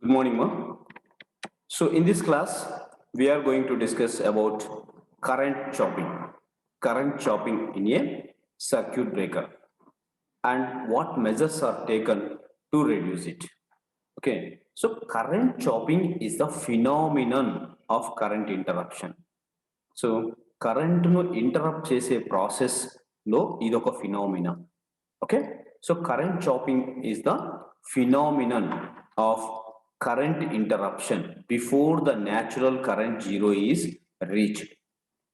Good morning, ma. So in this class, we are going to discuss about current chopping in a circuit breaker, and what measures are taken to reduce it. Okay, so current chopping is the phenomenon of current interruption. So current ను interrupt చేసే process లో ఇది ఒక phenomena. Okay, so current chopping is the phenomenon of current interruption before the natural current zero is reached.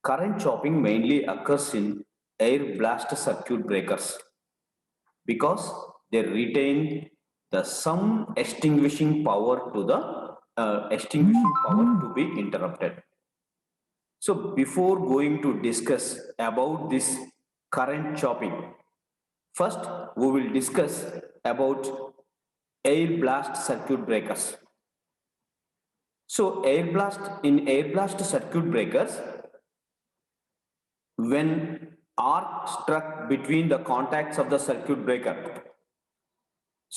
Current chopping mainly occurs in air blast circuit breakers because they retain the some extinguishing power to be interrupted. So before going to discuss about this current chopping, first we will discuss about air blast circuit breakers. So air blast circuit breakers, when arc struck between the contacts of the circuit breaker.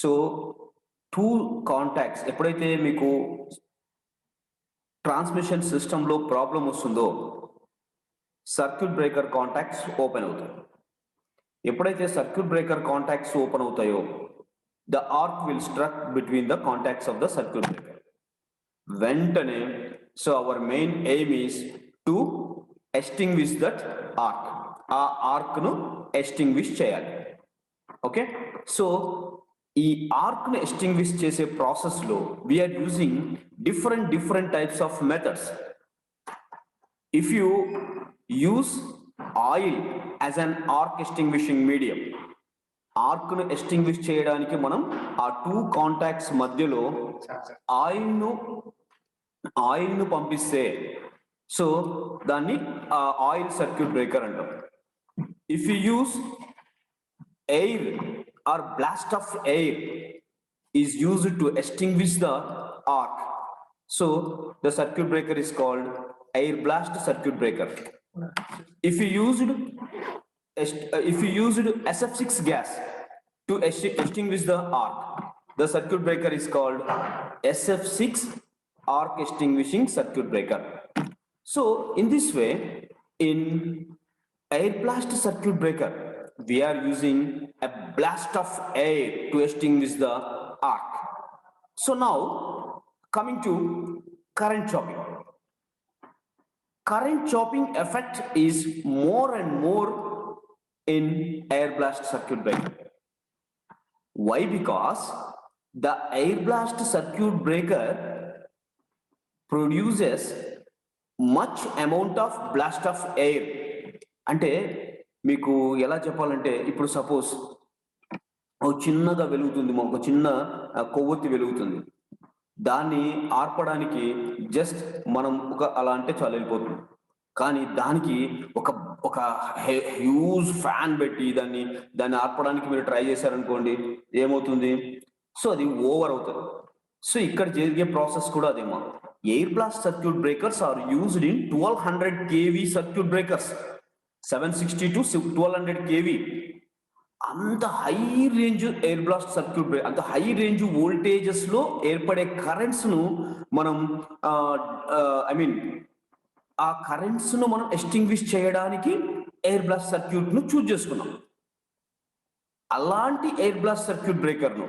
So two contacts, ఎప్పుడైతే మీకు transmission సిస్టంలో problem వస్తుందో circuit breaker contacts open అవుతాయి. ఎప్పుడైతే circuit breaker contacts open అవుతాయో the arc will struck between the contacts of the circuit breaker. వెంటనే so our main aim is to extinguish that arc. ఆ arc ను extinguish చేయాలి. Okay, so ఈ arc ను extinguish చేసే ప్రాసెస్ లో we are using different types of methods. If you use oil as an arc extinguishing medium, arc ను extinguish చేయడానికి మనం ఆ టూ కాంటాక్ట్స్ మధ్యలో ఆయిల్ ను పంపిస్తే సో దాన్ని ఆయిల్ సర్క్యూట్ బ్రేకర్ అంటాం. If you use air or blast of air is used to extinguish the arc, so the circuit breaker is called air blast circuit breaker. If you used SF6 gas to extinguish the arc, the circuit breaker is called SF6 arc extinguishing circuit breaker. So in this way, in air blast circuit breaker, we are using a blast of air to extinguish the arc. So now coming to current chopping. Current chopping effect is more and more in air blast circuit breaker. Why? Because the air blast circuit breaker produces much amount of blast of air. అంటే మీకు ఎలా చెప్పాలంటే, ఇప్పుడు suppose ఒక చిన్నగా వెలుగుతుంది, ఒక చిన్న కొవ్వొత్తి వెలుగుతుంది, దాన్ని ఆర్పడానికి జస్ట్ మనం అలా అంటే చాలా వెళ్ళిపోతుంది. కానీ దానికి ఒక హ్యూజ్ ఫ్యాన్ పెట్టి దాన్ని ఆర్పడానికి మీరు ట్రై చేశారనుకోండి, ఏమవుతుంది? సో అది ఓవర్ అవుతుంది. సో ఇక్కడ జరిగే ప్రాసెస్ కూడా అదేమో. Air blast circuit breakers are used in 1200 kV circuit breakers, 760 to 1200 kV. అంత high range air blast circuit breaker, అంత హై రేంజ్ వోల్టేజెస్ లో ఏర్పడే కరెంట్స్ ను మనం ఆ కరెంట్స్ ను మనం ఎస్టింగ్విష్ చేయడానికి ఎయిర్ బ్లాస్ట్ సర్క్యూట్ ను చూజ్ చేసుకున్నాం. అలాంటి ఎయిర్ బ్లాస్ట్ సర్క్యూట్ బ్రేకర్ ను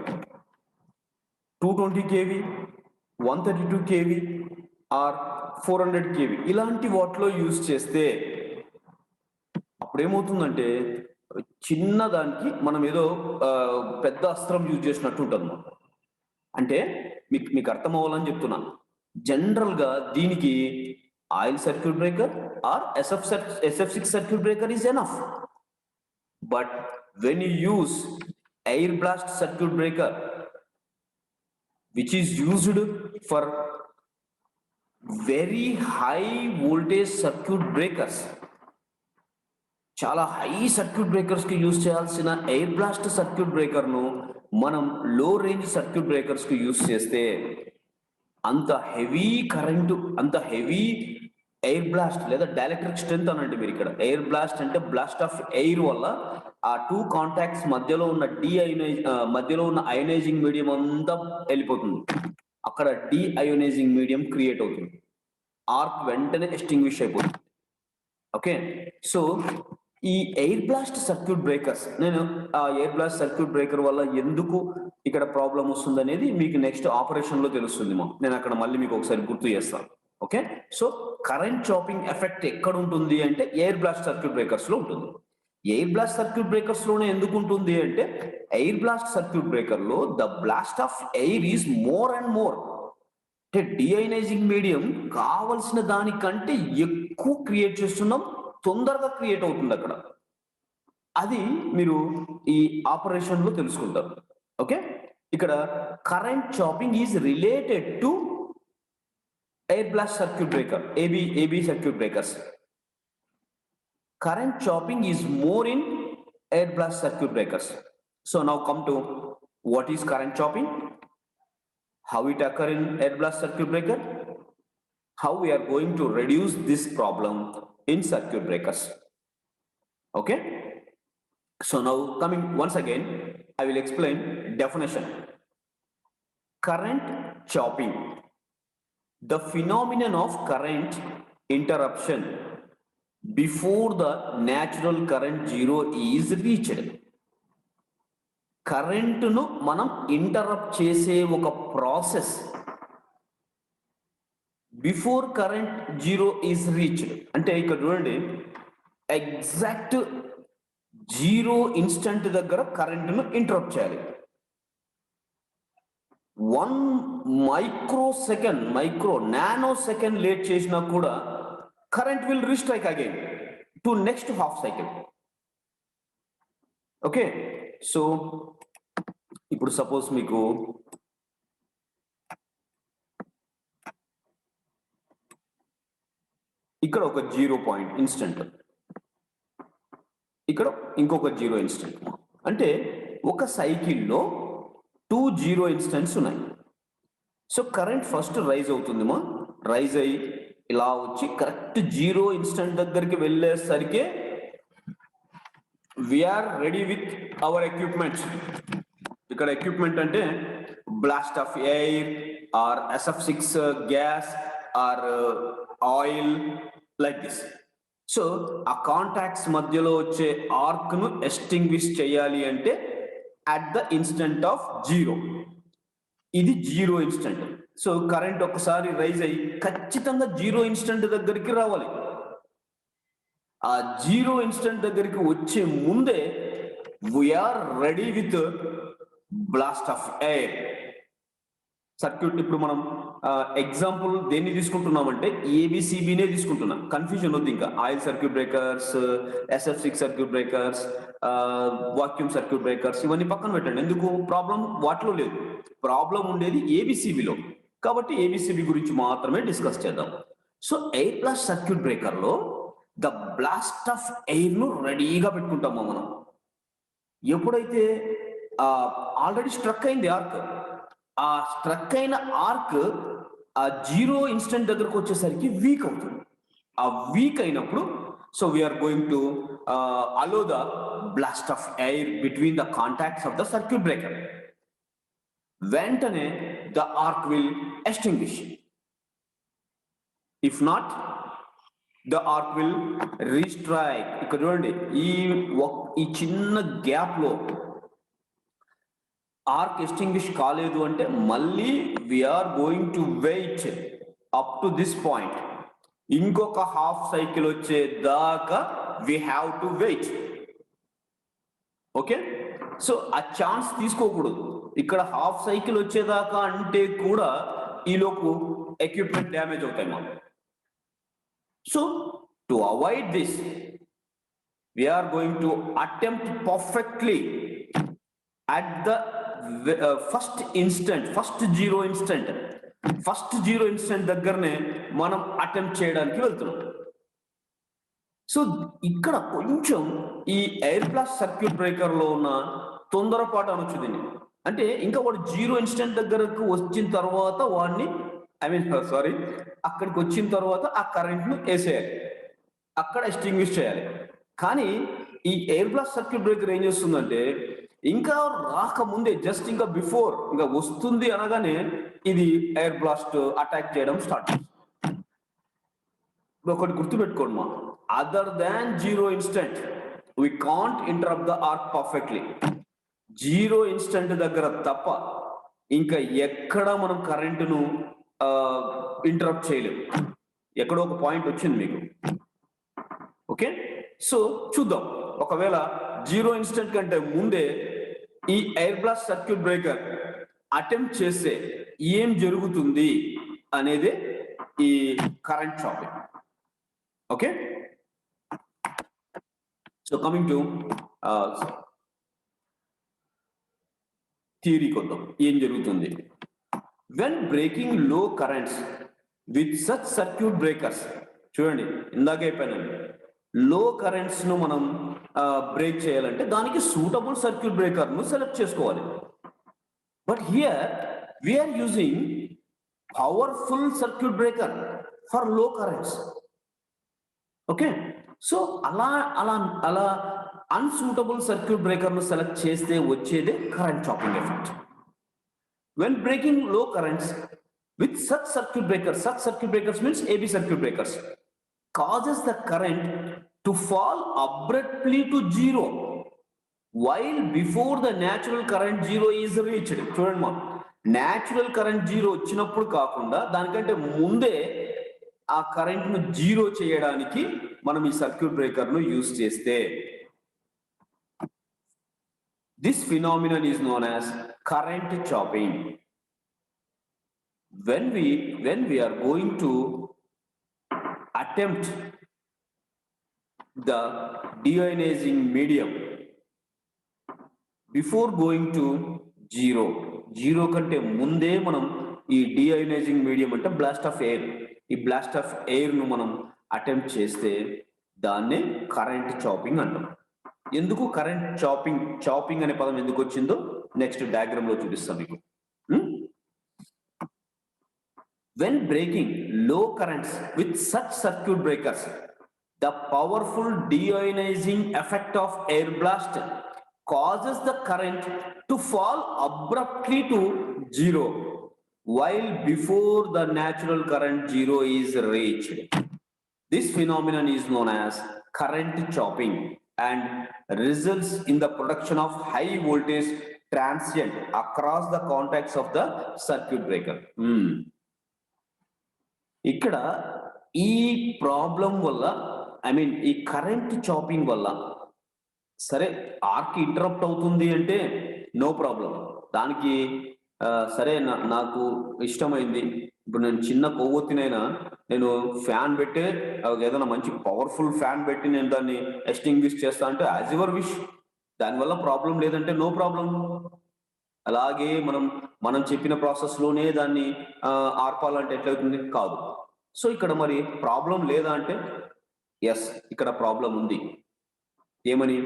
220 kV, 132 kV ఆర్ 400 kV ఇలాంటి వాటిలో యూజ్ చేస్తే అప్పుడేమవుతుందంటే, చిన్న దానికి మనం ఏదో పెద్ద అస్త్రం యూజ్ చేసినట్టు ఉంటుంది. అంటే మీకు అర్థం అవ్వాలని చెప్తున్నాను. జనరల్ గా దీనికి oil circuit breaker or SF6 circuit breaker is enough. But when you use air blast circuit breaker which is used for very high voltage circuit breakers, చాలా హై సర్క్యూట్ బ్రేకర్స్ కి యూజ్ చేయాల్సిన air blast circuit breaker ను మనం లో range circuit breakers కి use చేస్తే అంత heavy current, అంత హెవీ ఎయిర్ బ్లాస్ట్ లేదా డైఎలక్ట్రిక్ స్ట్రెంత్ అనంటే, మీరు ఇక్కడ ఎయిర్ బ్లాస్ట్ అంటే బ్లాస్ట్ ఆఫ్ ఎయిర్ వల్ల ఆ టూ కాంటాక్ట్స్ మధ్యలో ఉన్న మధ్యలో ఉన్న అయనైజింగ్ మీడియం అంతా వెళ్ళిపోతుంది. అక్కడ డీఅయోనైజింగ్ మీడియం క్రియేట్ అవుతుంది, ఆర్క్ వెంటనే ఎక్స్టింగ్విష్ అయిపోతుంది. ఓకే, సో ఈ ఎయిర్ బ్లాస్ట్ సర్క్యూట్ బ్రేకర్స్, నేను ఆ ఎయిర్ బ్లాస్ట్ సర్క్యూట్ బ్రేకర్ వల్ల ఎందుకు ఇక్కడ ప్రాబ్లం వస్తుంది అనేది మీకు నెక్స్ట్ ఆపరేషన్ లో తెలుస్తుంది. నేను అక్కడ మళ్ళీ మీకు ఒకసారి గుర్తు చేస్తాను. Okay, so current chopping effect ఎక్కడ ఉంటుంది అంటే ఎయిర్ బ్లాస్ట్ సర్క్యూట్ బ్రేకర్స్ లో ఉంటుంది. ఎయిర్ బ్లాస్ట్ సర్క్యూట్ బ్రేకర్స్ లోనే ఎందుకు ఉంటుంది అంటే ఎయిర్ బ్లాస్ట్ సర్క్యూట్ బ్రేకర్ లో the blast of air is more and more. అంటే డిఅయోనైజింగ్ మీడియం కావలసిన దానికంటే ఎక్కువ క్రియేట్ చేస్తున్నాం, తొందరగా క్రియేట్ అవుతుంది అక్కడ. అది మీరు ఈ ఆపరేషన్ లో తెలుసుకుంటారు. ఓకే, ఇక్కడ current chopping is related to air blast circuit breaker, AB circuit breakers. Current chopping is more in air blast circuit breakers. So now come to what is current chopping, how it occur in air blast circuit breaker, how we are going to reduce this problem in circuit breakers. Okay, so now coming once again, I will explain definition. Current chopping, the phenomenon of current interruption before the natural current zero is reached. కరెంటును మనం interrupt చేసే ఒక process before current zero is reached. అంటే ఇక్కడ చూడండి, exact zero instant దగ్గర కరెంటును interrupt చేయాలి. 1 నానో సెకండ్ లేట్ చేసినా కూడా current will restrike again to next half cycle. Okay, so ఇప్పుడు సపోజ్ మీకు ఇక్కడ ఒక 0 పాయింట్ ఇన్స్టెంట్, ఇక్కడ ఇంకొక 0 ఇన్స్టెంట్, అంటే ఒక సైకిల్లో 2 0 ఇన్స్టెంట్స్ ఉన్నాయి. సో కరెంట్ ఫస్ట్ రైజ్ అవుతుందేమో, రైజ్ అయ్యి ఇలా వచ్చి కరెక్ట్ 0 ఇన్స్టెంట్ దగ్గరికి వెళ్ళేసరికి we are ready with our equipments. ఇక్కడ ఎక్విప్మెంట్ అంటే blast of air or SF6 gas or oil like this. So ఆ కాంటాక్ట్స్ మధ్యలో వచ్చే ఆర్క్ ను ఎక్స్టింగ్విష్ చేయాలి అంటే అట్ ద ఇన్స్టెంట్ ఆఫ్ 0. ఇది 0 ఇన్స్టెంట్. సో కరెంట్ ఒకసారి రైజ్ అయ్యి ఖచ్చితంగా 0 ఇన్స్టెంట్ దగ్గరికి రావాలి. ఆ 0 ఇన్స్టెంట్ దగ్గరికి వచ్చే ముందే we are ready with blast of air circuit. ఇప్పుడు మనం ఎగ్జాంపుల్ దేన్ని తీసుకుంటున్నామంటే ఏబిసిబినే తీసుకుంటున్నాం, కన్ఫ్యూజన్ వద్దు. ఇంకా oil circuit breakers, SF6 circuit breakers, vacuum circuit breakers ఇవన్నీ పక్కన పెట్టండి. ఎందుకు? ప్రాబ్లం వాటిలో లేదు, ప్రాబ్లం ఉండేది ఏబిసిబిలో. కాబట్టి ఏబిసిబి గురించి మాత్రమే డిస్కస్ చేద్దాం. So air blast circuit breaker లో ద బ్లాస్ట్ ఆఫ్ ఎయిర్ ను రెడీగా పెట్టుకుంటాము మనం. ఎప్పుడైతే ఆల్రెడీ స్ట్రక్ అయింది ఆర్క్, ఆ స్ట్రక్ అయిన ఆర్క్ ఆ 0 ఇన్స్టెంట్ దగ్గరకు వచ్చేసరికి వీక్ అవుతుంది. ఆ వీక్ అయినప్పుడు so we are going to allow the blast of air between the contacts of the circuit breaker. వెంటనే the arc will extinguish. If not the arc will restrike. ఇక్కడ చూడండి, ఈ చిన్న గ్యాప్ లో ఆర్క్ ఎక్స్టింగ్విష్ కాలేదు అంటే మళ్ళీ we are going to wait up to this point. ఇంకొక హాఫ్ సైకిల్ వచ్చే దాకా we have to wait. Okay, so ఆ ఛాన్స్ తీసుకోకూడదు. ఇక్కడ హాఫ్ సైకిల్ వచ్చేదాకా అంటే కూడా ఈలోపు ఎక్విప్మెంట్ డ్యామేజ్ అవుతాయి మనం. So to avoid this we are going to attempt perfectly at the first instant, first 0 instant దగ్గరనే మనం అటెంప్ట్ చేయడానికి వెళ్తున్నాం. సో ఇక్కడ కొంచెం ఈ ఎయిర్ బ్లాస్ట్ సర్క్యూట్ బ్రేకర్ లో ఉన్న తొందరపాటు అనొచ్చు దీన్ని. అంటే ఇంకా వాడు 0 ఇన్స్టెంట్ దగ్గరకు వచ్చిన తర్వాత వాడిని అక్కడికి వచ్చిన తర్వాత ఆ కరెంట్ ను వేసేయాలి, అక్కడ ఎక్స్టింగ్విష్ చేయాలి. కానీ ఈ ఎయిర్ బ్లాస్ట్ సర్క్యూట్ బ్రేకర్ ఏం చేస్తుందంటే ఇంకా రాకముందే జస్ట్ ఇంకా బిఫోర్ ఇంకా వస్తుంది అనగానే ఇది ఎయిర్ బ్లాస్ట్ అటాక్ చేయడం స్టార్ట్. ఒకటి గుర్తుపెట్టుకోండి మా, other than zero instant we can't interrupt the arc perfectly. Zero instant దగ్గర తప్ప ఇంకా ఎక్కడ మనం కరెంటును ఇంటరప్ట్ చేయలేము. ఎక్కడో ఒక పాయింట్ వచ్చింది మీకు. ఓకే, సో చూద్దాం. ఒకవేళ జీరో ఇన్స్టెంట్ కంటే ముందే ఈ air blast circuit breaker attempt చేస్తే ఏం జరుగుతుంది అనేది ఈ current chopping. Okay, so coming to theory కొద్దాం ఏం జరుగుతుంది. When breaking low currents with such circuit breakers, చూడండి ఇందాక అయిపోయినండి, లో కరెంట్స్ ను మనం బ్రేక్ చేయాలంటే దానికి సూటబుల్ సర్క్యూట్ బ్రేకర్ ను సెలెక్ట్ చేసుకోవాలి. But here we are using powerful circuit breaker for low currents. Okay, so అలా అలా అలా అన్సూటబుల్ సర్క్యూట్ బ్రేకర్ ను సెలెక్ట్ చేస్తే వచ్చేదే current chopping effect. When breaking low currents with such circuit breakers means AB circuit breakers, causes the current to fall abruptly to zero while before the natural current zero is reached. చూడండి మా, natural current zero వచ్చినప్పుడు కాకుండా దానికంటే ముందే ఆ current ను zero చేయడానికి మనం ఈ సర్క్యూట్ బ్రేకర్ ను యూజ్ చేస్తే this phenomenon is known as current chopping. When we are going to attempt the deionizing medium before going to zero కంటే ముందే మనం ఈ deionizing medium అంటే బ్లాస్ట్ ఆఫ్ ఎయిర్, ఈ బ్లాస్ట్ ఆఫ్ ఎయిర్ ను మనం అటెంప్ట్ చేస్తే దాన్నే కరెంట్ చాపింగ్ అంటాం. ఎందుకు కరెంట్ చాపింగ్ అనే పదం ఎందుకు వచ్చిందో నెక్స్ట్ డయాగ్రామ్ లో చూపిస్తాం మీకు. When breaking low currents with such circuit breakers, the powerful deionizing effect of air blast causes the current to fall abruptly to zero while before the natural current zero is reached. This phenomenon is known as current chopping and results in the production of high voltage transient across the contacts of the circuit breaker. ఇక్కడ ఈ problem వల్ల, I mean ఈ current chopping వల్ల, సరే arc interrupt అవుతుంది అంటే no problem, దానికి సరే నాకు ఇష్టమైంది. ఇప్పుడు నేను చిన్న కొవ్వొత్తినైనా నేను ఫ్యాన్ పెట్టి ఏదైనా మంచి పవర్ఫుల్ ఫ్యాన్ పెట్టి నేను దాన్ని ఎస్టింగ్విష్ చేస్తా అంటే యాజ్ యువర్ విష్, దానివల్ల ప్రాబ్లం లేదంటే నో ప్రాబ్లం. అలాగే మనం చెప్పిన ప్రాసెస్ లోనే దాన్ని ఆర్పాలంటే ఎట్లవుతుంది? కాదు. సో ఇక్కడ మరి ప్రాబ్లం లేదా అంటే ఎస్, ఇక్కడ ప్రాబ్లం ఉంది. ఏమని?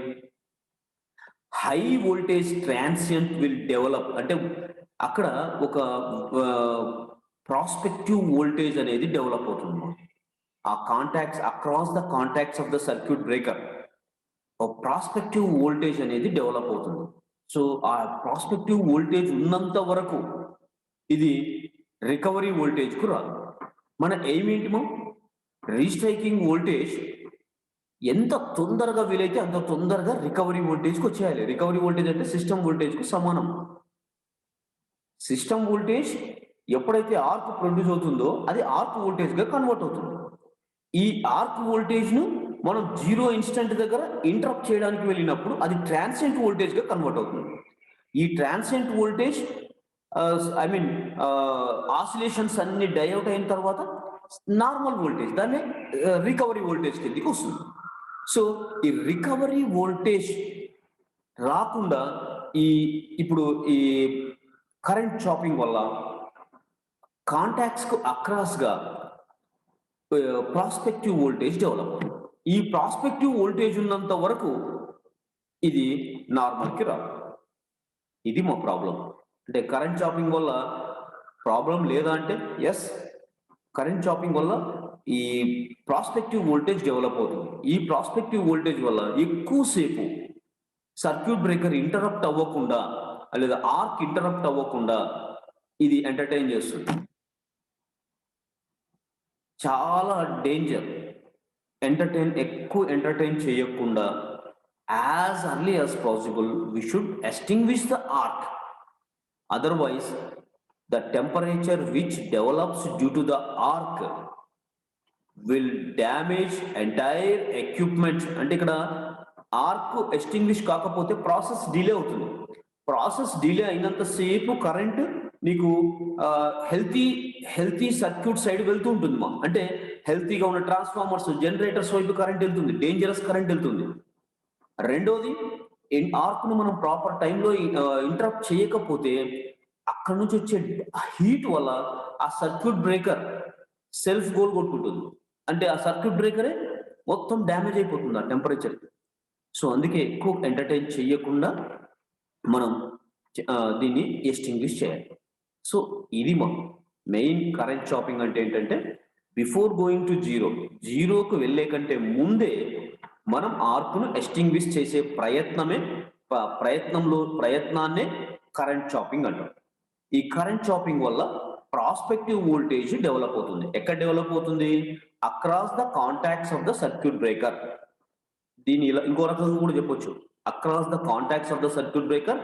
High voltage transient will develop, అంటే అక్కడ ఒక ప్రాస్పెక్టివ్ వోల్టేజ్ అనేది డెవలప్ అవుతుంది. ఆ contacts across the contacts of the circuit breaker prospective voltage అనేది డెవలప్ అవుతుంది. సో ఆ ప్రాస్పెక్టివ్ వోల్టేజ్ ఉన్నంత వరకు ఇది రికవరీ వోల్టేజ్ కు రాదు. మన ఎయిమ్ ఏంటిమో, రీస్ట్రైకింగ్ వోల్టేజ్ ఎంత తొందరగా వీలైతే అంత తొందరగా రికవరీ వోల్టేజ్కి వచ్చేయాలి. రికవరీ వోల్టేజ్ అంటే సిస్టమ్ వోల్టేజ్ కు సమానం. సిస్టమ్ వోల్టేజ్ ఎప్పుడైతే ఆర్క్ ప్రొడ్యూస్ అవుతుందో అది ఆర్క్ వోల్టేజ్ గా కన్వర్ట్ అవుతుంది. ఈ ఆర్క్ వోల్టేజ్ ను మనం జీరో ఇన్స్టెంట్ దగ్గర ఇంటరప్ట్ చేయడానికి వెళ్ళినప్పుడు అది ట్రాన్సియంట్ వోల్టేజ్ గా కన్వర్ట్ అవుతుంది. ఈ transient voltage I mean oscillations అన్ని డైఅవుట్ అయిన తర్వాత నార్మల్ వోల్టేజ్, దాన్ని రికవరీ వోల్టేజ్ కిందకి వస్తుంది. సో ఈ రికవరీ వోల్టేజ్ రాకుండా ఇప్పుడు ఈ కరెంట్ చాపింగ్ వల్ల కాంటాక్ట్స్ కు అక్రాస్ గా ప్రాస్పెక్టివ్ వోల్టేజ్ డెవలప్ అవుతుంది. ఈ ప్రాస్పెక్టివ్ వోల్టేజ్ ఉన్నంత వరకు ఇది నార్మల్కి రాదు. ఇది మా ప్రాబ్లం. అంటే కరెంట్ చాపింగ్ వల్ల ప్రాబ్లం లేదా అంటే ఎస్, కరెంట్ చాపింగ్ వల్ల ఈ ప్రాస్పెక్టివ్ వోల్టేజ్ డెవలప్ అవుతుంది. ఈ ప్రాస్పెక్టివ్ వోల్టేజ్ వల్ల ఎక్కువసేపు సర్క్యూట్ బ్రేకర్ ఇంటరప్ట్ అవ్వకుండా లేదా ఆర్క్ ఇంటరప్ట్ అవ్వకుండా ఇది ఎంటర్టైన్ చేస్తుంది. చాలా డేంజర్. ఎక్కువ ఎంటర్టైన్ చేయకుండా as early as possible we should extinguish the arc. Otherwise the temperature which develops due to the arc will damage entire equipment. అంటే ఇక్కడ ఆర్క్ ఎస్టింగ్విష్ కాకపోతే ప్రాసెస్ డిలే అవుతుంది. ప్రాసెస్ డిలే అయినంతసేపు కరెంట్ నీకు healthy circuit side వెళ్తూ ఉంటుంది మా. అంటే హెల్తీగా ఉన్న ట్రాన్స్ఫార్మర్స్, జనరేటర్స్ వైపు కరెంట్ వెళ్తుంది, డేంజరస్ కరెంట్ వెళ్తుంది. రెండోది, ఆర్క్ ను మనం ప్రాపర్ టైంలో ఇంటరప్ట్ చేయకపోతే అక్కడ నుంచి వచ్చే హీట్ వల్ల ఆ సర్క్యూట్ బ్రేకర్ సెల్ఫ్ గోల్ కొట్టుకుంటుంది. అంటే ఆ సర్క్యూట్ బ్రేకరే మొత్తం డ్యామేజ్ అయిపోతుంది ఆ టెంపరేచర్. సో అందుకే ఎక్కువ ఎంటర్టైన్ చేయకుండా మనం దీన్ని ఎస్టింగ్విష్ చేయాలి. సో ఇది మా మెయిన్ కరెంట్ చాపింగ్ అంటే ఏంటంటే బిఫోర్ గోయింగ్ టు జీరోకు వెళ్ళే కంటే ముందే మనం ఆర్క్ను ఎస్టింగ్విష్ చేసే ప్రయత్నాన్నే కరెంట్ చాపింగ్ అంటాం. ఈ కరెంట్ చాపింగ్ వల్ల ప్రాస్పెక్టివ్ వోల్టేజ్ డెవలప్ అవుతుంది. ఎక్కడ డెవలప్ అవుతుంది? Across the contacts of the circuit breaker. దీని ఇలా ఇంకో రకంగా కూడా చెప్పొచ్చు, across the contacts of the circuit breaker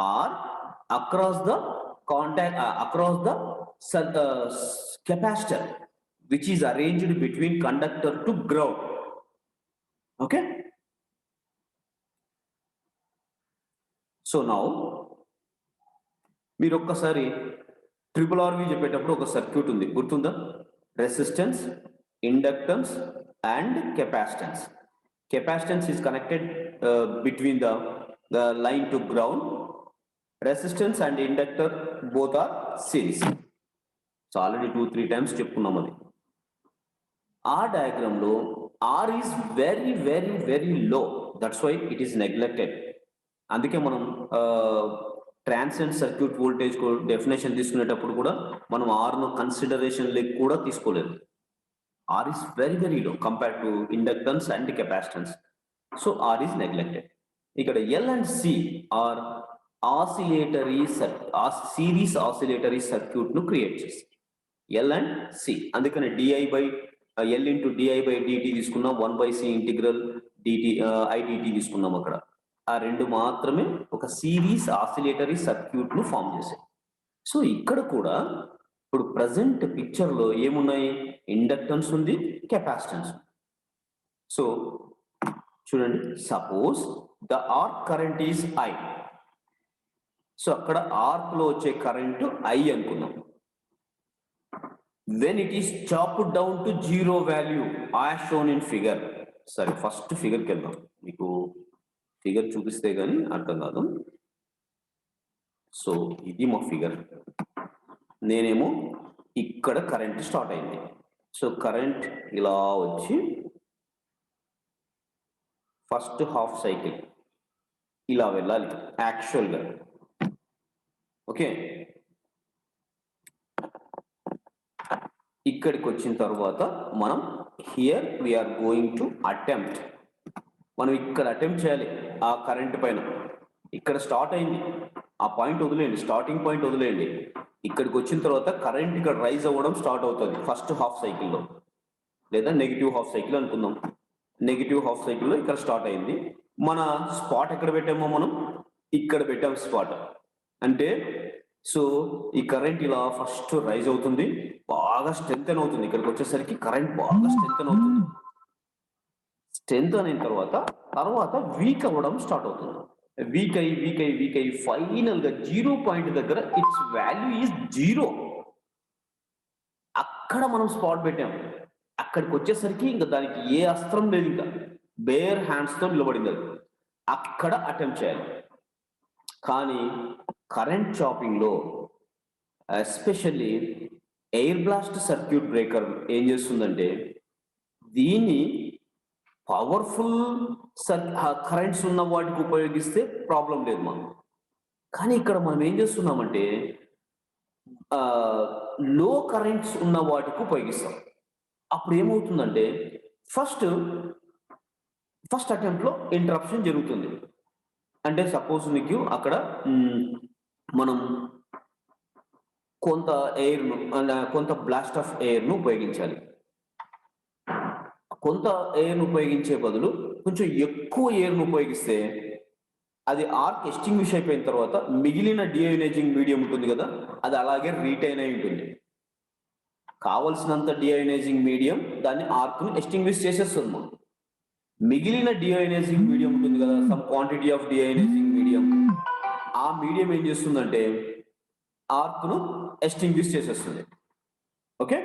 or across the capacitor which is arranged between conductor to ground. Okay, so now మీరు ఒక్కసారి RRR చెప్పేటప్పుడు ఒక సర్క్యూట్ ఉంది, గుర్తుందా? Resistance, inductance and capacitance. Capacitance is connected between the line to ground. Resistance and inductor both are series. So already 2-3 times చెప్పుకున్నాం అది. ఆ diagram లో R is very very very low, that's why it is neglected. అందుకే మనం transient circuit voltage definition తీసుకునేటప్పుడు కూడా మనం R ను కన్సిడరేషన్ లెక్క కూడా తీసుకోలేదు. R is very very low compared to inductance and capacitance, so R is neglected. ఇక్కడ L and C are series oscillatory circuit ను క్రియేట్ చేస్తాయి. L and C, అందుకని L into di/dt తీసుకున్నాం, 1/C ఇంటిగ్రల్ IDT తీసుకున్నాం. అక్కడ ఆ రెండు మాత్రమే ఒక సిరీస్ ఆసిలేటరీ సర్క్యూట్ ను ఫామ్ చేశాయి. సో ఇక్కడ కూడా ఇప్పుడు ప్రజెంట్ పిక్చర్ లో ఏమున్నాయి? ఇండక్టెన్స్ ఉంది, కెపాసిటెన్స్. సో చూడండి, suppose the arc current is I. So అక్కడ ఆర్క్ లో వచ్చే కరెంటు I అనుకుందాం. when it is chopped down to zero value as shown in figure. సరే, ఫస్ట్ ఫిగర్కి వెళ్దాం, మీకు ఫిగర్ చూపిస్తే కానీ అర్థం కాదు. సో ఇది మా ఫిగర్. నేనేమో ఇక్కడ కరెంట్ స్టార్ట్ అయింది. సో కరెంట్ ఇలా వచ్చి ఫస్ట్ హాఫ్ సైకిల్ ఇలా వెళ్ళాలి యాక్చువల్గా. ఓకే, ఇక్కడికి వచ్చిన తర్వాత మనం here we are going to attempt, మనం ఇక్కడ అటెంప్ట్ చేయాలి ఆ కరెంట్ పైన. ఇక్కడ స్టార్ట్ అయింది, ఆ పాయింట్ వదిలేయండి, స్టార్టింగ్ పాయింట్ వదిలేయండి. ఇక్కడికి వచ్చిన తర్వాత కరెంట్ ఇక్కడ రైజ్ అవ్వడం స్టార్ట్ అవుతుంది ఫస్ట్ హాఫ్ సైకిల్లో, లేదా నెగిటివ్ హాఫ్ సైకిల్ అనుకుందాం. నెగిటివ్ హాఫ్ సైకిల్లో ఇక్కడ స్టార్ట్ అయింది. మన స్పాట్ ఎక్కడ పెట్టామో మనం ఇక్కడ పెట్టాము స్పాట్. అంటే సో ఈ కరెంట్ ఇలా ఫస్ట్ రైజ్ అవుతుంది, బాగా స్ట్రెంగ్తెన్ అవుతుంది. ఇక్కడికి వచ్చేసరికి కరెంట్ బాగా స్ట్రెంగ్తెన్ అవుతుంది. స్ట్రెంగ్తెన్ అయిన తర్వాత వీక్ అవ్వడం స్టార్ట్ అవుతుంది. వీక్ అయ్యి ఫైనల్ గా 0 పాయింట్ దగ్గర ఇట్స్ వాల్యూ ఈజ్ 0. అక్కడ మనం స్పాట్ పెట్టాం. అక్కడికి వచ్చేసరికి ఇంకా దానికి ఏ అస్త్రం లేదు, ఇంకా బేర్ హ్యాండ్స్ తో నిలబడింది. అది అక్కడ అటెంప్ట్ చేయాలి. కానీ కరెంట్ చాపింగ్ లో especially air blast circuit breaker ఏం చేస్తుందంటే దీన్ని పవర్ఫుల్ కరెంట్స్ ఉన్న వాటికి ఉపయోగిస్తే ప్రాబ్లం లేదు మనం. కానీ ఇక్కడ మనం ఏం చేస్తున్నామంటే లో కరెంట్స్ ఉన్న వాటికి ఉపయోగిస్తాం. అప్పుడు ఏమవుతుందంటే ఫస్ట్ అటెంప్ట్ లో ఇంటరప్షన్ జరుగుతుంది. అంటే సపోజ్ నీకు అక్కడ మనం కొంత ఎయిర్‌ను కొంత బ్లాస్ట్ ఆఫ్ ఎయిర్‌ను ఉపయోగించాలి. కొంత ఎయిర్‌ను ఉపయోగించే బదులు కొంచెం ఎక్కువ ఎయిర్‌ను ఉపయోగిస్తే అది ఆర్క్ ఎస్టింగ్విష్ అయిపోయిన తర్వాత మిగిలిన డియోనైజింగ్ మీడియం ఉంటుంది కదా! అది అలాగే రిటైన్ అయి ఉంటుంది. కావాల్సినంత డియోనైజింగ్ మీడియం దాన్ని ఆర్క్‌ని ఎస్టింగ్విష్ చేసేస్తుంది. మిగిలిన డియోనైజింగ్ మీడియం ఉంటుంది కదా! Some quantity of deionizing medium. ఆ మీడియం ఏం చేస్తుందంటే ఆర్క్‌ను ఎస్టింగ్విష్ చేసేస్తుంది. ఓకే.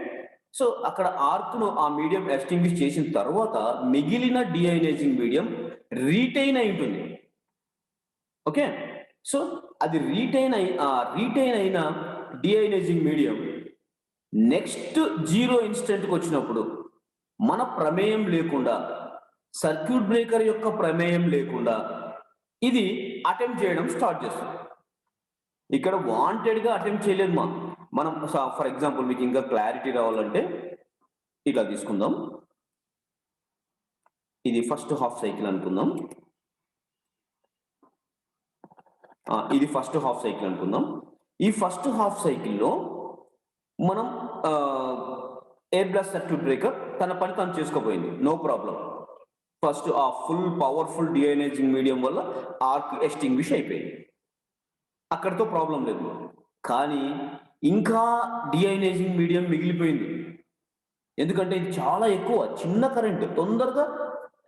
సో అక్కడ ఆర్క్‌ను ఆ మీడియం ఎస్టింగ్విష్ చేసిన తర్వాత మిగిలిన డియోనైజింగ్ మీడియం రిటైన్ అయి ఉంటుంది. ఓకే. సో అది రిటైన్ అయిన డియోనైజింగ్ మీడియం నెక్స్ట్ 0 ఇన్స్టెంట్‌కి వచ్చినప్పుడు మన ప్రమేయం లేకుండా సర్క్యూట్ బ్రేకర్ యొక్క ప్రమేయం లేకుండా ఇది అటెంప్ట్ చేయడం స్టార్ట్ చేస్తుంది. ఇక్కడ వాంటెడ్‌గా అటెంప్ట్ చేయలేదు మనం ఫర్ ఎగ్జాంపుల్ మీకు ఇంకా క్లారిటీ రావాలంటే ఇట్లా తీసుకుందాం. ఇది ఫస్ట్ హాఫ్ సైకిల్ అనుకుందాం. ఇది ఫస్ట్ హాఫ్ సైకిల్ అనుకుందాం. ఈ ఫస్ట్ హాఫ్ సైకిల్‌లో మనం ఎయిర్ బ్లాస్ట్ సర్క్యూట్ బ్రేకర్ తన పని తాను చేసుకోబోయింది. No problem. ఫస్ట్ ఆ ఫుల్ పవర్‌ఫుల్ డియోనైజింగ్ మీడియం వల్ల ఆర్క్ ఎస్టింగ్విష్ అయిపోయింది. అక్కడితో ప్రాబ్లం లేదు. కానీ ఇంకా డియోనైజింగ్ మీడియం మిగిలిపోయింది. ఎందుకంటే ఇది చాలా ఎక్కువ చిన్న కరెంట్ తొందరగా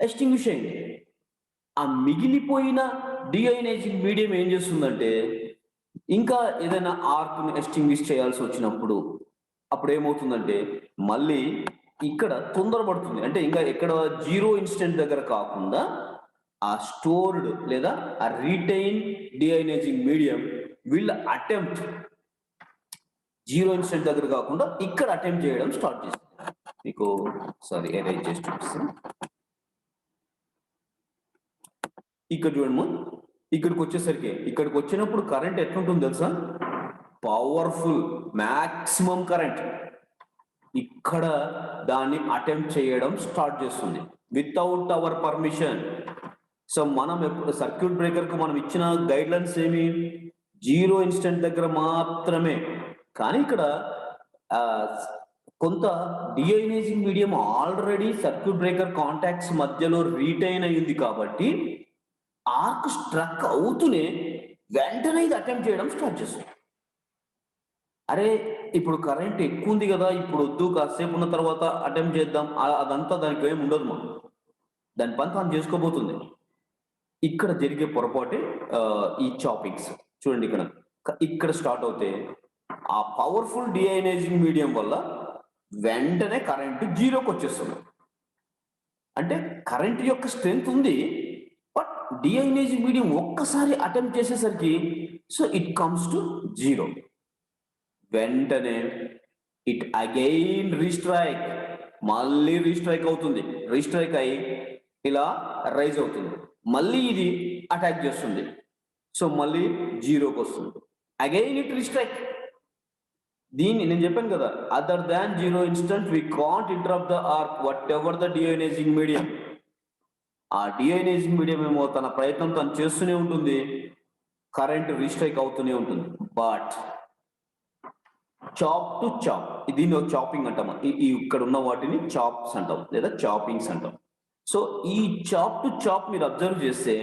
ఎస్టింగ్విష్ అయింది. ఆ మిగిలిపోయిన డియోనైజింగ్ మీడియం ఏం చేస్తుందంటే ఇంకా ఏదైనా ఆర్క్‌ని ఎస్టింగ్విష్ చేయాల్సి వచ్చినప్పుడు అప్పుడు ఏమవుతుందంటే మళ్ళీ ఇక్కడ తొందరపడుతుంది. అంటే ఇంకా ఎక్కడ 0 ఇన్స్టెంట్ దగ్గర కాకుండా ఆ స్టోర్డ్ లేదా ఆ రిటైన్ డియోనైజింగ్ మీడియం వీళ్ళ అటెంప్ట్ 0 ఇన్స్టెంట్ దగ్గర కాకుండా ఇక్కడ అటెంప్ట్ చేయడం స్టార్ట్ చేస్తుంది. మీకు సారీ అరేంజ్ చేసి చూపిస్తాను. ఇక్కడ చూడమ్మా, ఇక్కడికి వచ్చేసరికి ఇక్కడికి వచ్చినప్పుడు కరెంట్ ఎట్లుంటుంది తెలుసా? పవర్ఫుల్ మాక్సిమం కరెంట్ ఇక్కడ దాన్ని అటెంప్ట్ చేయడం స్టార్ట్ చేస్తుంది వితౌట్ అవర్ పర్మిషన్. సో మనం ఎప్పుడు సర్క్యూట్ బ్రేకర్కు మనం ఇచ్చిన గైడ్ లైన్స్ ఏమి 0 ఇన్స్టెంట్ దగ్గర మాత్రమే. కానీ ఇక్కడ కొంత deionizing medium already circuit breaker contacts మధ్యలో రిటైన్ అయింది కాబట్టి ఆర్క్ స్ట్రక్ అవుతూనే వెంటనే ఇది అటెంప్ట్ చేయడం స్టార్ట్ చేస్తుంది. అరే ఇప్పుడు కరెంట్ ఎక్కువ ఉంది కదా, ఇప్పుడు వద్దు కాసేపు ఉన్న తర్వాత అటెంప్ట్ చేద్దాం అదంతా దానికి ఏమి ఉండదు దాని పని తాను చేసుకోబోతుంది. ఇక్కడ జరిగే పొరపాటే ఈ చాపింగ్స్. చూడండి ఇక్కడ స్టార్ట్ అవుతే ఆ పవర్ఫుల్ డియోనైజింగ్ మీడియం వల్ల వెంటనే కరెంట్ 0కి వచ్చేస్తుంది. అంటే కరెంట్ యొక్క స్ట్రెంగ్త్ ఉంది, బట్ డియోనైజింగ్ మీడియం ఒక్కసారి అటెంప్ట్ చేసేసరికి సో ఇట్ కమ్స్ టు 0. వెంటనే ఇట్ అగైన్ రీస్ట్రైక్, మళ్ళీ రీస్ట్రైక్ అవుతుంది. రీస్ట్రైక్ అయి ఇలా రైజ్ అవుతుంది, మళ్ళీ ఇది అటాక్ చేస్తుంది. సో మళ్ళీ 0కి వస్తుంది. Again it restrike. దీన్ని నేను చెప్పాను కదా, other than 0 instant we can't interrupt the arc whatever the deionizing medium. ఆ డియోనైజింగ్ మీడియం ఏమో తన ప్రయత్నం తను చేస్తూనే ఉంటుంది, కరెంట్ రీస్ట్రైక్ అవుతూనే ఉంటుంది. బట్ చాప్ టు చాప్, దీన్ని ఒక చాపింగ్ అంటాం. ఇక్కడ ఉన్న వాటిని చాప్స్ అంటాం లేదా చాపింగ్స్ అంటాం. సో ఈ చాప్ టు చాప్ మీరు అబ్జర్వ్ చేస్తే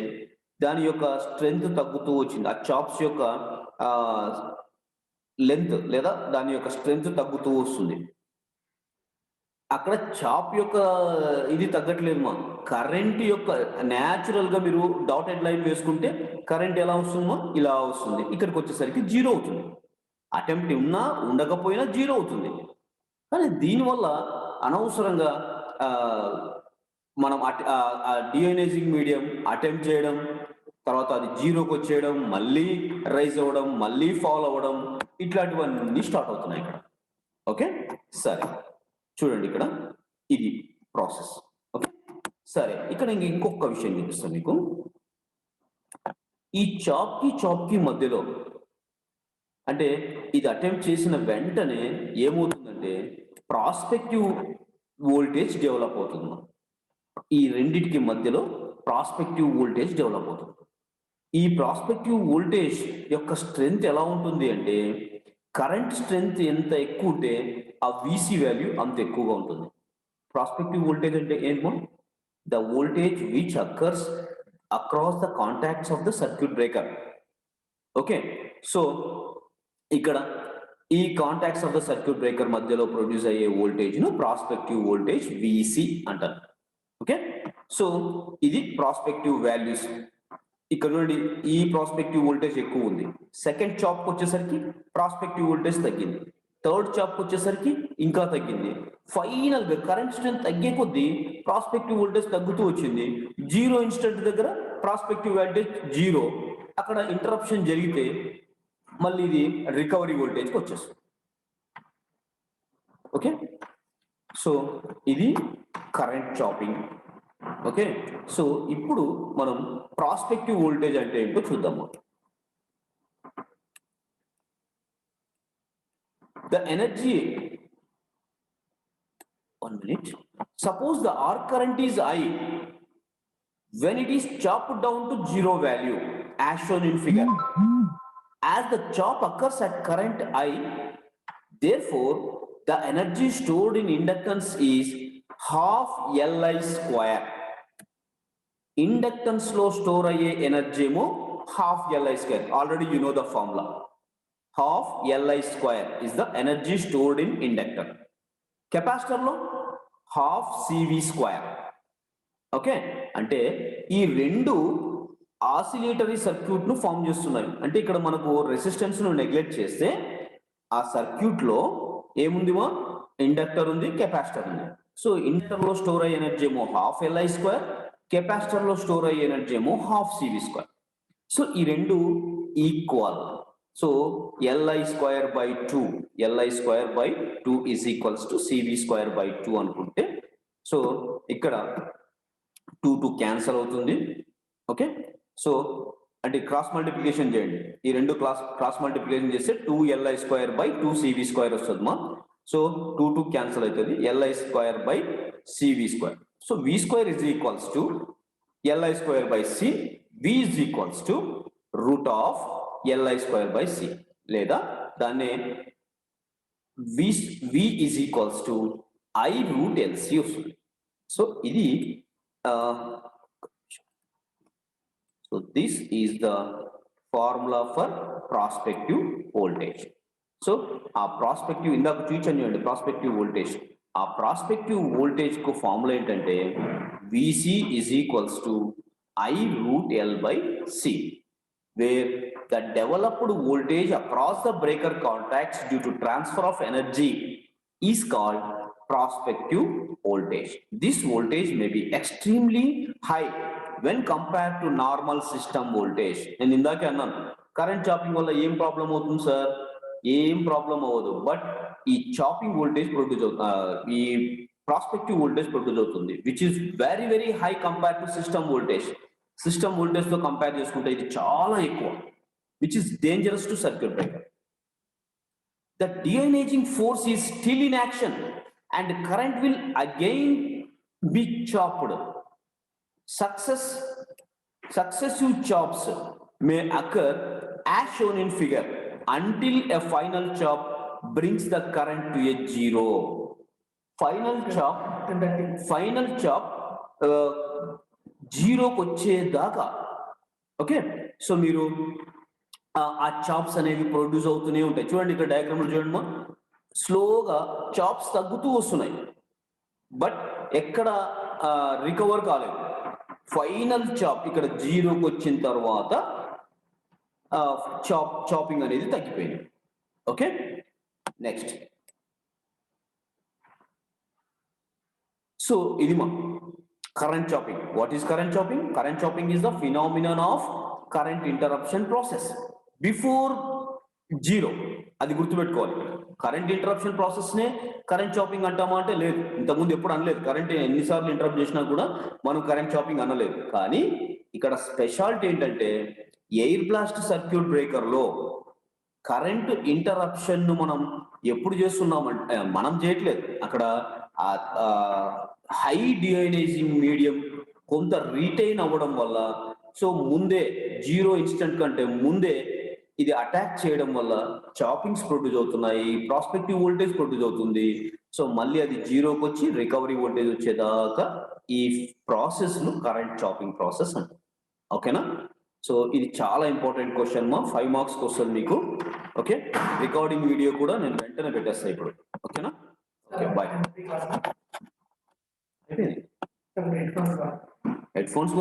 దాని యొక్క స్ట్రెంగ్త్ తగ్గుతూ వచ్చింది. ఆ చాప్స్ యొక్క లెంత్ లేదా దాని యొక్క స్ట్రెంగ్త్ తగ్గుతూ వస్తుంది. అక్కడ చాప్ యొక్క ఇది తగ్గట్లేదు కరెంట్ యొక్క న్యాచురల్ గా మీరు డాటెడ్ లైన్ వేసుకుంటే కరెంట్ ఎలా వస్తుందో ఇలా వస్తుంది. ఇక్కడికి వచ్చేసరికి 0 అవుతుంది. అటెంప్ట్ ఉన్నా ఉండకపోయినా 0 అవుతుంది. కానీ దీనివల్ల అనవసరంగా మనం డియోనైజింగ్ మీడియం అటెంప్ట్ చేయడం, తర్వాత అది 0కి వచ్చేయడం, మళ్ళీ రైజ్ అవ్వడం, మళ్ళీ ఫాల్ అవ్వడం, ఇట్లాంటివన్నీ స్టార్ట్ అవుతున్నాయి ఇక్కడ. ఓకే సరే, చూడండి ఇక్కడ ఇది ప్రాసెస్. ఓకే సరే, ఇక్కడ ఇంకొక విషయం చూపిస్తాను మీకు. ఈ చాప్ కి మధ్యలో అంటే ఇది అటెంప్ట్ చేసిన వెంటనే ఏమవుతుందంటే ప్రాస్పెక్టివ్ వోల్టేజ్ డెవలప్ అవుతుంది. ఈ రెండిటికి మధ్యలో ప్రాస్పెక్టివ్ వోల్టేజ్ డెవలప్ అవుతుంది. ఈ ప్రాస్పెక్టివ్ వోల్టేజ్ యొక్క స్ట్రెంగ్త్ ఎలా ఉంటుంది అంటే కరెంట్ స్ట్రెంగ్త్ ఎంత ఎక్కువ ఉంటే ఆ వీసీ వాల్యూ అంత ఎక్కువగా ఉంటుంది. ప్రాస్పెక్టివ్ వోల్టేజ్ అంటే ఏంటో the voltage which occurs across the contacts of the circuit breaker. Okay, so ఇక్కడ ఈ contacts of the circuit breaker మధ్యలో ప్రొడ్యూస్ అయ్యే వోల్టేజ్ ను ప్రాస్పెక్టివ్ వోల్టేజ్ విసి అంటారు. ఓకే, సో ఇది ప్రాస్పెక్టివ్ వాల్యూస్. ఇక్కడ నుండి ఈ ప్రాస్పెక్టివ్ వోల్టేజ్ ఎక్కువ ఉంది, సెకండ్ చాప్ వచ్చేసరికి ప్రాస్పెక్టివ్ వోల్టేజ్ తగ్గింది, థర్డ్ చాప్ వచ్చేసరికి ఇంకా తగ్గింది, ఫైనల్ గా కరెంట్ స్ట్రెంత్ తగ్గే కొద్దీ ప్రాస్పెక్టివ్ వోల్టేజ్ తగ్గుతూ వచ్చింది. జీరో ఇన్స్టెంట్ దగ్గర ప్రాస్పెక్టివ్ వోల్టేజ్ జీరో, అక్కడ ఇంటరప్షన్ జరిగితే మళ్ళీ ఇది రికవరీ వోల్టేజ్కి వచ్చేస్తుంది. ఓకే, సో ఇది కరెంట్ చాపింగ్. ఓకే, సో ఇప్పుడు మనం ప్రాస్పెక్టివ్ వోల్టేజ్ అంటే ఏంటో చూద్దాము. The energy, 1 minute, suppose the arc current is I when it is chopped down to zero value as shown in figure. As the chop occurs at current I, therefore the energy stored in inductance is half Li square. Inductance లో store అయ్యే energy ఏమో half Li square. Already you know the formula. Half Li square is the energy stored in inductor. Capacitor లో half CV square. Okay, అంటే ఈ రెండు oscillatory circuit ను form చేస్తున్నాయి. అంటే ఇక్కడ మనకు రెసిస్టెన్స్ ను నెగ్లెక్ట్ చేస్తే ఆ సర్క్యూట్ లో ఏముందిమో ఇండక్టర్ ఉంది, కెపాసిటర్ ఉంది. సో ఇండక్టర్ లో స్టోర్ అయ్యే ఎనర్జీ ఏమో half Li square, కెపాసిటర్ లో స్టోర్ అయ్యే ఎనర్జీ ఏమో half CV square. సో ఈ రెండు equal. So Li square by 2, Li square by 2 is equals to CV square by 2 అనుకుంటే, సో ఇక్కడ 2 క్యాన్సల్ అవుతుంది. ఓకే, సో అంటే క్రాస్ మల్టిప్లికేషన్ చేయండి, ఈ రెండు క్రాస్ మల్టిప్లికేషన్ చేస్తే 2 Li square by 2 CV square వస్తుంది మా. సో 2 క్యాన్సల్ అవుతుంది, Li square by CV square. So V square is equals to Li square by C, V is equals to root of Li square by C, లేదా దాన్ని V is equals to I root LC వస్తుంది. So ఇది so this is the formula for prospective voltage. So ఆ prospective ఇందాక చూపించండి prospective voltage, ఆ prospective voltage కు formula ఏంటంటే VC is equals to I root L by C, where the developed voltage across the breaker contacts due to transfer of energy is called prospective voltage. This voltage may be extremely high when compared to normal system voltage. నేను ఇందాకే అన్నాను current chopping వల్ల ఏం problem అవుతుంది sir, ఏం problem అవ్వదు, but ఈ chopping voltage produce అవుతుంది, ఈ ప్రాస్పెక్టివ్ వోల్టేజ్ ప్రొడ్యూస్ అవుతుంది, which is very very high compare to system voltage. System voltage తో కంపేర్ చేసుకుంటే ఇది చాలా ఎక్కువ, which is dangerous to circuit breaker. The deionizing force is still in action and current will again be chopped. Successive chops may occur as shown in figure until a final chop brings the current to a zero. Final chop జీరోకి వచ్చేదాకా. Okay, so మీరు ఆ chops అనేవి produce అవుతూనే ఉంటాయి. చూడండి ఇక్కడ diagram లో చూడండి, స్లోగా చాప్స్ తగ్గుతూ వస్తున్నాయి, బట్ ఎక్కడ రికవర్ కాలేదు. ఫైనల్ చాప్ ఇక్కడ జీరోకి వచ్చిన తర్వాత చాపింగ్ అనేది తగ్గిపోయింది. Okay, next. సో ఇది మా current chopping. What is current chopping? Current chopping is the phenomenon of current interruption process before zero. అది గుర్తుపెట్టుకోవాలి. కరెంట్ ఇంటరప్షన్ ప్రాసెస్ నే కరెంట్ చాపింగ్ అంటామా అంటే లేదు, ఇంతకుముందు ఎప్పుడు అనలేదు. కరెంట్ ఎన్నిసార్లు ఇంటరప్ట్ చేసినా కూడా మనం కరెంట్ చాపింగ్ అనలేదు. కానీ ఇక్కడ స్పెషాలిటీ ఏంటంటే ఎయిర్ బ్లాస్ట్ సర్క్యూట్ బ్రేకర్ లో కరెంట్ ఇంటరప్షన్ ను మనం ఎప్పుడు చేస్తున్నామంటే మనం చేయట్లేదు, అక్కడ హై డియోనైజింగ్ మీడియం కొంత రీటైన్ అవ్వడం వల్ల సో ముందే 0 ఇన్స్టెంట్ కంటే ముందే ఇది అటాక్ చేయడం వల్ల చాపింగ్స్ ప్రొడ్యూస్ అవుతున్నాయి, ప్రాస్పెక్టివ్ వోల్టేజ్ ప్రొడ్యూస్ అవుతుంది. సో మళ్ళీ అది 0కి వచ్చి రికవరీ వోల్టేజ్ వచ్చేదాకా ఈ ప్రాసెస్ ను కరెంట్ చాపింగ్ ప్రాసెస్ అంటారు. ఓకేనా? సో ఇది చాలా ఇంపార్టెంట్ క్వశ్చన్ మా 5 మార్క్స్ వస్తుంది మీకు. ఓకే, రికార్డింగ్ వీడియో కూడా నేను వెంటనే పెట్టేస్తాను ఇప్పుడు. ఓకేనా? Okay, bye. Head phones